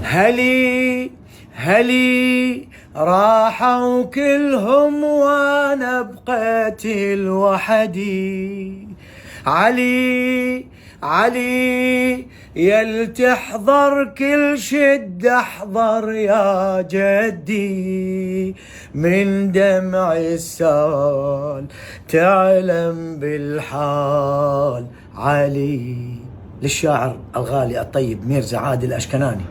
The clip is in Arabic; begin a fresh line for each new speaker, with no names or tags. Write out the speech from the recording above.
هلي هلي راحوا كلهم وانا بقيت الوحدي. علي علي يل تحضر كل شدة احضر يا جدي، من دمع السال تعلم بالحال علي. للشاعر الغالي الطيب ميرزا عادل الأشكناني.